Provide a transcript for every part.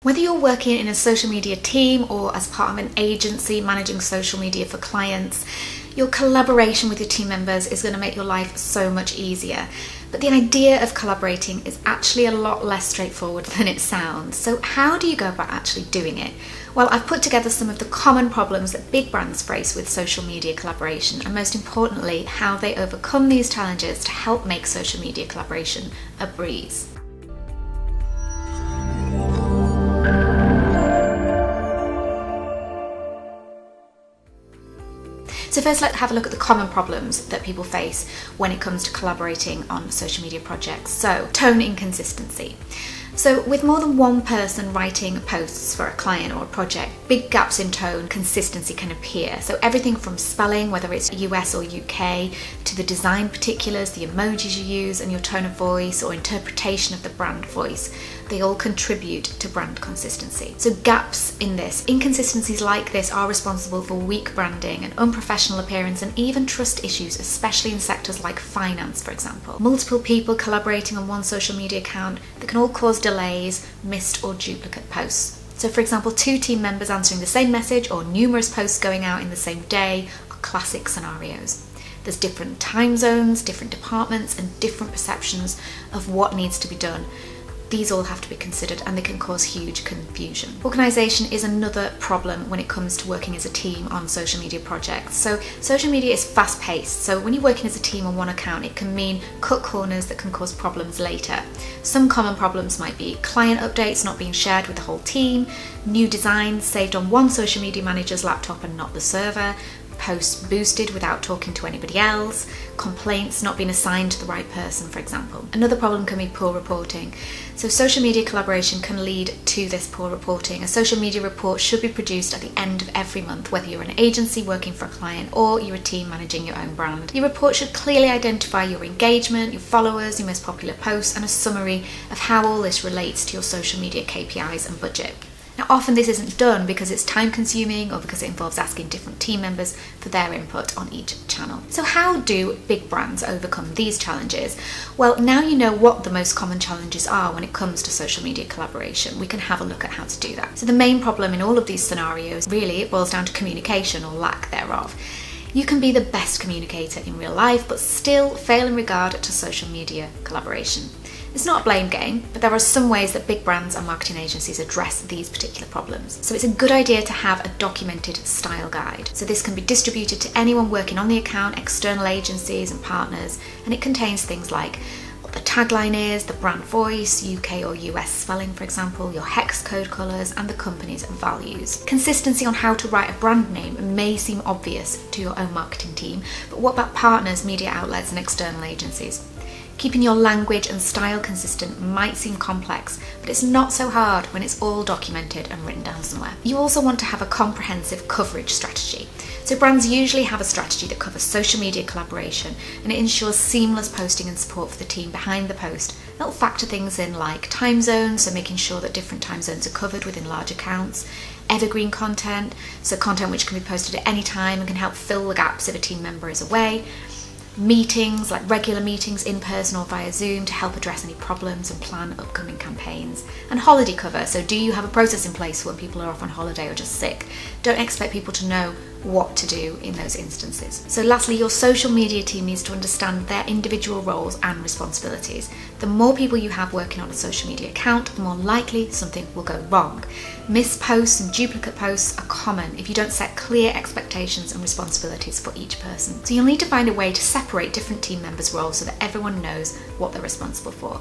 Whether you're working in a social media team or as part of an agency managing social media for clients, your collaboration with your team members is going to make your life so much easier. But the idea of collaborating is actually a lot less straightforward than it sounds. So how do you go about actually doing it? Well, I've put together some of the common problems that big brands face with social media collaboration, and most importantly, how they overcome these challenges to help make social media collaboration a breeze. So first, let's have a look at the common problems that people face when it comes to collaborating on social media projects. So, tone inconsistency. So with more than one person writing posts for a client or a project, big gaps in tone consistency can appear. So everything from spelling, whether it's US or UK, to the design particulars, the emojis you use, and your tone of voice or interpretation of the brand voice, they all contribute to brand consistency. So gaps in this, inconsistencies like this are responsible for weak branding and unprofessional appearance and even trust issues, especially in sectors like finance, for example. Multiple people collaborating on one social media account that can all cause delays, missed or duplicate posts. So for example, two team members answering the same message or numerous posts going out in the same day are classic scenarios. There's different time zones, different departments, and different perceptions of what needs to be done. These all have to be considered and they can cause huge confusion. Organisation is another problem when it comes to working as a team on social media projects. So social media is fast paced, so when you're working as a team on one account, it can mean cut corners that can cause problems later. Some common problems might be client updates not being shared with the whole team, new designs saved on one social media manager's laptop and not the server, posts boosted without talking to anybody else, complaints not being assigned to the right person, for example. Another problem can be poor reporting. So social media collaboration can lead to this poor reporting. A social media report should be produced at the end of every month, whether you're an agency working for a client or you're a team managing your own brand. Your report should clearly identify your engagement, your followers, your most popular posts, and a summary of how all this relates to your social media KPIs and budget. Now, often this isn't done because it's time consuming or because it involves asking different team members for their input on each channel. So how do big brands overcome these challenges? Well, now you know what the most common challenges are when it comes to social media collaboration. We can have a look at how to do that. So the main problem in all of these scenarios, really, it boils down to communication or lack thereof. You can be the best communicator in real life, but still fail in regard to social media collaboration. It's not a blame game, but there are some ways that big brands and marketing agencies address these particular problems. So it's a good idea to have a documented style guide. So this can be distributed to anyone working on the account, external agencies and partners, and it contains things like what the tagline is, the brand voice, UK or US spelling, for example, your hex code colours, and the company's values. Consistency on how to write a brand name may seem obvious to your own marketing team, but what about partners, media outlets and external agencies? Keeping your language and style consistent might seem complex, but it's not so hard when it's all documented and written down somewhere. You also want to have a comprehensive coverage strategy. So brands usually have a strategy that covers social media collaboration, and it ensures seamless posting and support for the team behind the post. They'll factor things in like time zones, so making sure that different time zones are covered within large accounts, evergreen content, so content which can be posted at any time and can help fill the gaps if a team member is away, meetings, like regular meetings in person or via Zoom to help address any problems and plan upcoming campaigns, and holiday cover. So do you have a process in place when people are off on holiday or just sick? Don't expect people to know what to do in those instances. So lastly, your social media team needs to understand their individual roles and responsibilities. The more people you have working on a social media account, the more likely something will go wrong. Missed posts and duplicate posts are common if you don't set clear expectations and responsibilities for each person. So you'll need to find a way to separate different team members' roles so that everyone knows what they're responsible for.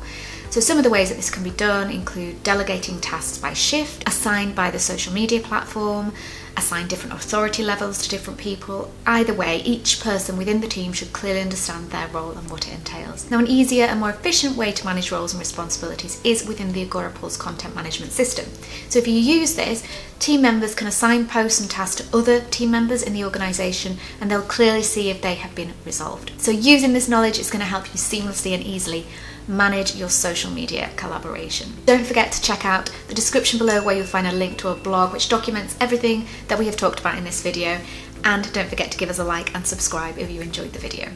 So some of the ways that this can be done include delegating tasks by shift, assigned by the social media platform, assign different authority levels to different people. Either way, each person within the team should clearly understand their role and what it entails. Now, an easier and more efficient way to manage roles and responsibilities is within the Agorapulse content management system. So if you use this, team members can assign posts and tasks to other team members in the organisation, and they'll clearly see if they have been resolved. So using this knowledge is going to help you seamlessly and easily manage your social media collaboration. Don't forget to check out the description below where you'll find a link to a blog which documents everything that we have talked about in this video, and don't forget to give us a like and subscribe if you enjoyed the video.